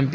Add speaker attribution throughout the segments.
Speaker 1: MP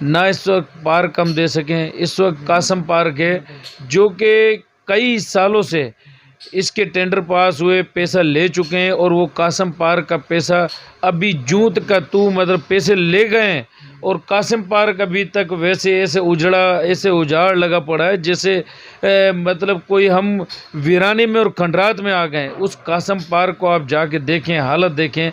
Speaker 1: نہ اس وقت park ہم دے سکیں. اس وقت قاسم پارک ہے جو کہ کئی سالوں سے اس کے ٹینڈر پاس ہوئے، پیسہ لے چکے ہیں، اور وہ قاسم پارک کا پیسہ ابھی جوں کا تو مطلب پیسے لے گئے ہیں، اور قاسم پارک ابھی تک ویسے ایسے اجاڑ لگا پڑا ہے جیسے مطلب کوئی ہم ویرانے میں اور کھنڈرات میں آ گئے ہیں. اس قاسم پارک کو آپ جا کے دیکھیں، حالت دیکھیں.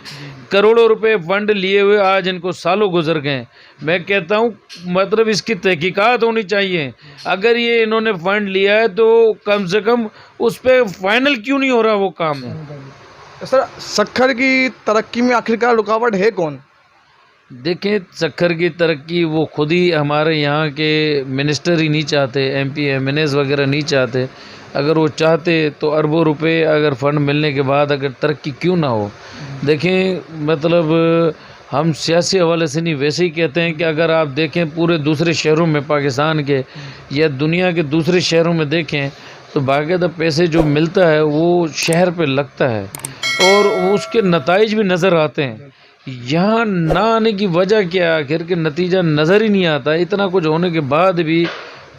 Speaker 1: کروڑوں روپے فنڈ لیے ہوئے آج ان کو سالوں گزر گئے ہیں. میں کہتا ہوں مطلب اس کی تحقیقات ہونی چاہیے. اگر یہ انہوں نے فنڈ لیا ہے تو کم سے کم اس پہ فائنل کیوں نہیں ہو رہا وہ کام ہے.
Speaker 2: سر سکھر کی ترقی میں آخرکار رکاوٹ ہے کون؟
Speaker 1: دیکھیں سکھر کی ترقی وہ خود ہی ہمارے یہاں کے منسٹر ہی نہیں چاہتے، M P M N As وغیرہ نہیں چاہتے. اگر وہ چاہتے تو اربوں روپے اگر فنڈ ملنے کے بعد اگر ترقی کیوں نہ ہو. دیکھیں مطلب ہم سیاسی حوالے سے نہیں، ویسے ہی کہتے ہیں کہ اگر آپ دیکھیں پورے دوسرے شہروں میں پاکستان کے یا دنیا کے دوسرے شہروں میں دیکھیں تو باقاعدہ پیسے جو ملتا ہے وہ شہر پہ لگتا ہے اور اس کے نتائج بھی نظر آتے ہیں. یہاں نہ آنے کی وجہ کیا ہے؟ آخر کہ نتیجہ نظر ہی نہیں آتا. اتنا کچھ ہونے کے بعد بھی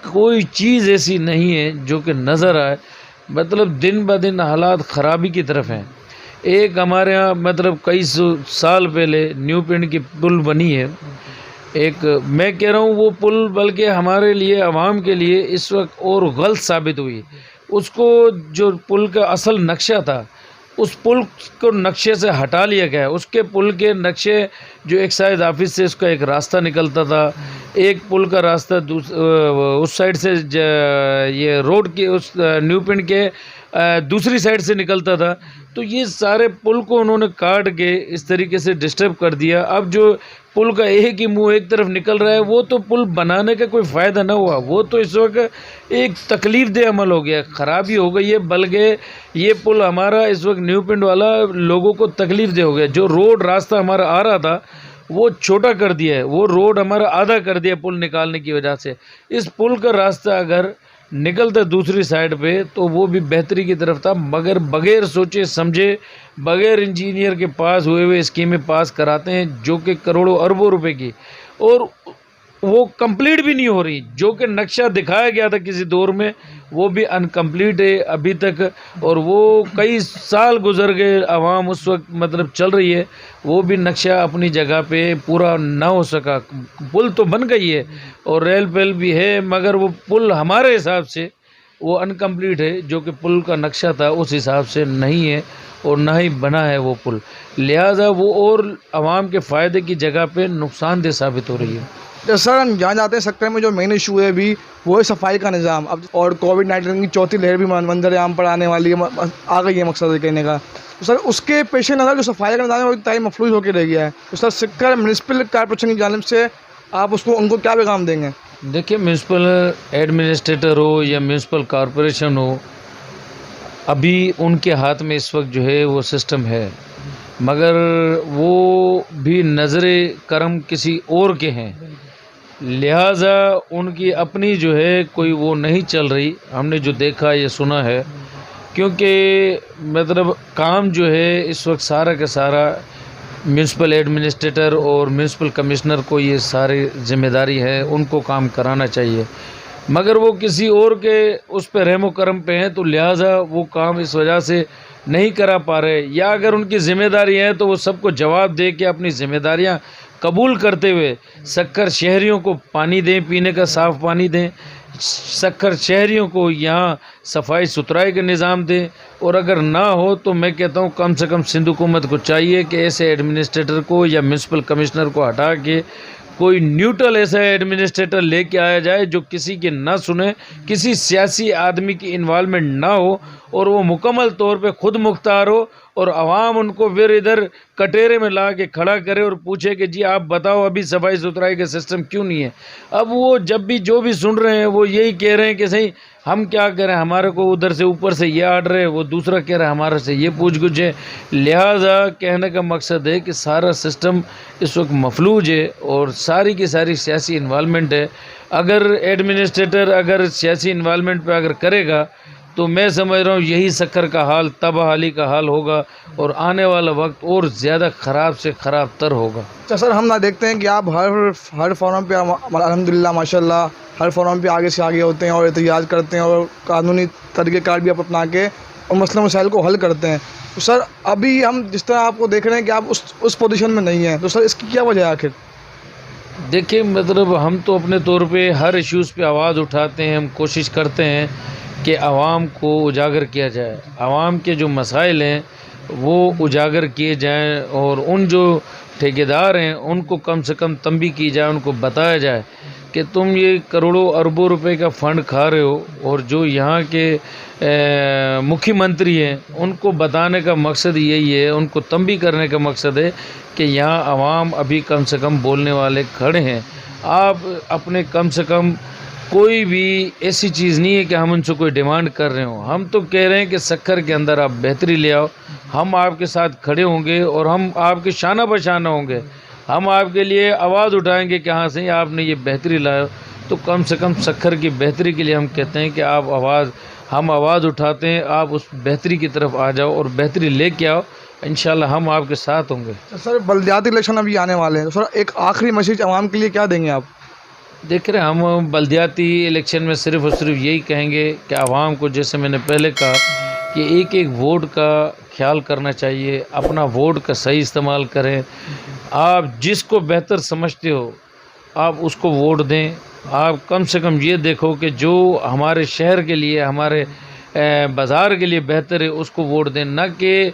Speaker 1: کوئی چیز ایسی نہیں ہے جو کہ نظر آئے. مطلب دن بہ دن حالات خرابی کی طرف ہیں. ایک ہمارے ہاں مطلب کئی سال پہلے نیو پنڈ کی پل بنی ہے. ایک میں کہہ رہا ہوں وہ پل بلکہ ہمارے لیے عوام کے لیے اس وقت اور غلط ثابت ہوئی. اس کو جو پل کا اصل نقشہ تھا اس پل کو نقشے سے ہٹا لیا گیا. اس کے پل کے نقشے جو ایکسائز آفس سے اس کا ایک راستہ نکلتا تھا، ایک پل کا راستہ اس سائڈ سے یہ روڈ کے اس نیو پنڈ کے دوسری سائڈ سے نکلتا تھا. تو یہ سارے پل کو انہوں نے کاٹ کے اس طریقے سے ڈسٹرب کر دیا. اب جو پل کا ایک ہی منہ ایک طرف نکل رہا ہے وہ تو پل بنانے کا کوئی فائدہ نہ ہوا. وہ تو اس وقت ایک تکلیف دہ عمل ہو گیا، خرابی ہو گئی ہے. بلکہ یہ پل ہمارا اس وقت نیو پنڈ والا لوگوں کو تکلیف دہ ہو گیا. جو روڈ راستہ ہمارا آ رہا تھا وہ چھوٹا کر دیا ہے، وہ روڈ ہمارا آدھا کر دیا پل نکالنے کی وجہ سے. اس پل کا راستہ اگر نکلتا دوسری سائڈ پہ تو وہ بھی بہتری کی طرف تھا، مگر بغیر سوچے سمجھے بغیر انجینئر کے پاس ہوئے ہوئے اسکیمیں پاس کراتے ہیں جو کہ کروڑوں اربوں روپے کی، اور وہ کمپلیٹ بھی نہیں ہو رہی. جو کہ نقشہ دکھایا گیا تھا کسی دور میں وہ بھی انکمپلیٹ ہے ابھی تک، اور وہ کئی سال گزر گئے. عوام اس وقت مطلب چل رہی ہے، وہ بھی نقشہ اپنی جگہ پہ پورا نہ ہو سکا. پل تو بن گئی ہے اور ریل پیل بھی ہے، مگر وہ پل ہمارے حساب سے وہ انکمپلیٹ ہے. جو کہ پل کا نقشہ تھا اس حساب سے نہیں ہے اور نہ ہی بنا ہے وہ پل. لہٰذا وہ اور عوام کے فائدے کی جگہ پہ نقصان دہ ثابت ہو رہی ہے.
Speaker 2: سر ہم جہاں جاتے ہیں سکر میں جو مین ایشو ہے ابھی وہ ہے صفائی کا نظام. اب اور کووڈ-19 کی چوتھی لہر بھی منظر عام پر آنے والی ہے، آ گئی ہے مقصد کہنے کا. تو سر اس کے پیش نظر جو صفائی کا نظام ہے وہ انتہائی مفلوج ہو کے رہ گیا ہے. تو سر سکر میونسپل کارپوریشن کی جانب سے آپ ان کو کیا پیغام دیں گے؟
Speaker 1: دیکھیں میونسپل ایڈمنسٹریٹر ہو یا میونسپل کارپوریشن ہو، ابھی ان کے ہاتھ میں اس وقت جو ہے وہ سسٹم ہے، مگر وہ بھی نظر کرم کسی اور کے ہیں. لہٰذا ان کی اپنی جو ہے کوئی وہ نہیں چل رہی. ہم نے جو دیکھا یہ سنا ہے، کیونکہ مطلب کام جو ہے اس وقت سارا کا سارا میونسپل ایڈمنسٹریٹر اور میونسپل کمشنر کو یہ ساری ذمہ داری ہے، ان کو کام کرانا چاہیے. مگر وہ کسی اور کے اس پہ رحم و کرم پہ ہیں، تو لہٰذا وہ کام اس وجہ سے نہیں کرا پا رہے. یا اگر ان کی ذمہ داری ہے تو وہ سب کو جواب دے کے اپنی ذمہ داریاں قبول کرتے ہوئے سکر شہریوں کو پانی دیں، پینے کا صاف پانی دیں، سکر شہریوں کو یہاں صفائی ستھرائی کا نظام دیں. اور اگر نہ ہو تو میں کہتا ہوں کم سے کم سندھ حکومت کو چاہیے کہ ایسے ایڈمنسٹریٹر کو یا میونسپل کمشنر کو ہٹا کے کوئی نیوٹرل ایسا ایڈمنسٹریٹر لے کے آیا جائے جو کسی کی نہ سنے، کسی سیاسی آدمی کی انوالومنٹ نہ ہو، اور وہ مکمل طور پہ خود مختار ہو، اور عوام ان کو پھر ادھر کٹیرے میں لا کے کھڑا کرے اور پوچھے کہ جی آپ بتاؤ ابھی صفائی ستھرائی کا سسٹم کیوں نہیں ہے. اب وہ جب بھی جو بھی سن رہے ہیں وہ یہی کہہ رہے ہیں کہ صحیح ہم کیا کریں، ہمارے کو ادھر سے اوپر سے یہ آرڈر ہے، وہ دوسرا کہہ رہا ہے ہمارے سے یہ پوچھ گچھ ہے. لہٰذا کہنے کا مقصد ہے کہ سارا سسٹم اس وقت مفلوج ہے اور ساری کی ساری سیاسی انوالومنٹ ہے. اگر ایڈمنسٹریٹر اگر سیاسی انوالومنٹ پہ اگر کرے گا تو میں سمجھ رہا ہوں یہی شکر کا حال تباہلی کا حال ہوگا اور آنے والا وقت اور زیادہ خراب سے خراب تر ہوگا.
Speaker 2: اچھا سر، ہم نہ دیکھتے ہیں کہ آپ ہر فورم پہ الحمدللہ ماشاءاللہ ہر فورم پہ آگے سے آگے ہوتے ہیں اور احتجاج کرتے ہیں اور قانونی طریقہ کار بھی آپ اپنا کے اور مسئلہ مسائل کو حل کرتے ہیں. تو سر ابھی ہم جس طرح آپ کو دیکھ رہے ہیں کہ آپ اس پوزیشن میں نہیں ہیں، تو سر اس کی کیا وجہ ہے آخر؟
Speaker 1: دیکھیں مطلب ہم تو اپنے طور پہ ہر ایشوز پہ آواز اٹھاتے ہیں، ہم کوشش کرتے ہیں کہ عوام کو اجاگر کیا جائے، عوام کے جو مسائل ہیں وہ اجاگر کیے جائیں اور ان جو ٹھیکیدار ہیں ان کو کم سے کم تنبیہ کی جائے، ان کو بتایا جائے کہ تم یہ کروڑوں اربوں روپے کا فنڈ کھا رہے ہو. اور جو یہاں کے مکھی منتری ہیں ان کو بتانے کا مقصد یہی ہے، ان کو تنبیہ کرنے کا مقصد ہے کہ یہاں عوام ابھی کم سے کم بولنے والے کھڑے ہیں. آپ اپنے کم سے کم کوئی بھی ایسی چیز نہیں ہے کہ ہم ان سے کوئی ڈیمانڈ کر رہے ہوں، ہم تو کہہ رہے ہیں کہ سکھر کے اندر آپ بہتری لے آؤ، ہم آپ کے ساتھ کھڑے ہوں گے اور ہم آپ کے شانہ بشانہ ہوں گے، ہم آپ کے لیے آواز اٹھائیں گے کہ ہاں سے آپ نے یہ بہتری لایا. تو کم سے کم سکھر کی بہتری کے لیے ہم کہتے ہیں کہ ہم آواز اٹھاتے ہیں، آپ اس بہتری کی طرف آ جاؤ اور بہتری لے کے آؤ، انشاءاللہ ہم آپ کے ساتھ ہوں گے.
Speaker 2: سر بلدیاتی الیکشن ابھی آنے والے ہیں، تو سر ایک آخری میسیج عوام کے لیے کیا دیں گے آپ؟
Speaker 1: دیکھ رہے ہیں ہم بلدیاتی الیکشن میں صرف اور صرف یہی کہیں گے کہ عوام کو، جیسے میں نے پہلے کہا، کہ ایک ایک ووٹ کا خیال کرنا چاہیے، اپنا ووٹ کا صحیح استعمال کریں. آپ جس کو بہتر سمجھتے ہو آپ اس کو ووٹ دیں. آپ کم سے کم یہ دیکھو کہ جو ہمارے شہر کے لیے، ہمارے بازار کے لیے بہتر ہے اس کو ووٹ دیں، نہ کہ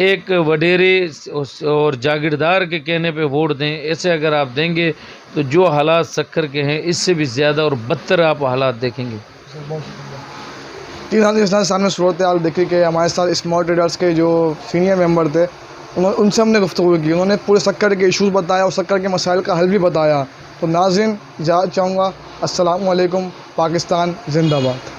Speaker 1: ایک وڈیرے اور جاگیردار کے کہنے پہ ووٹ دیں. ایسے اگر آپ دیں گے تو جو حالات سکھر کے ہیں اس سے بھی زیادہ اور بدتر آپ حالات دیکھیں گے.
Speaker 2: سامنے صورتحال دیکھی کہ ہمارے ساتھ اسمال ٹریڈرز کے جو سینئر ممبر تھے ان سے ہم نے گفتگو کی، انہوں نے پورے سکر کے ایشوز بتایا اور سکر کے مسائل کا حل بھی بتایا. تو ناظرین اجازت چاہوں گا. السلام علیکم. پاکستان زندہ باد.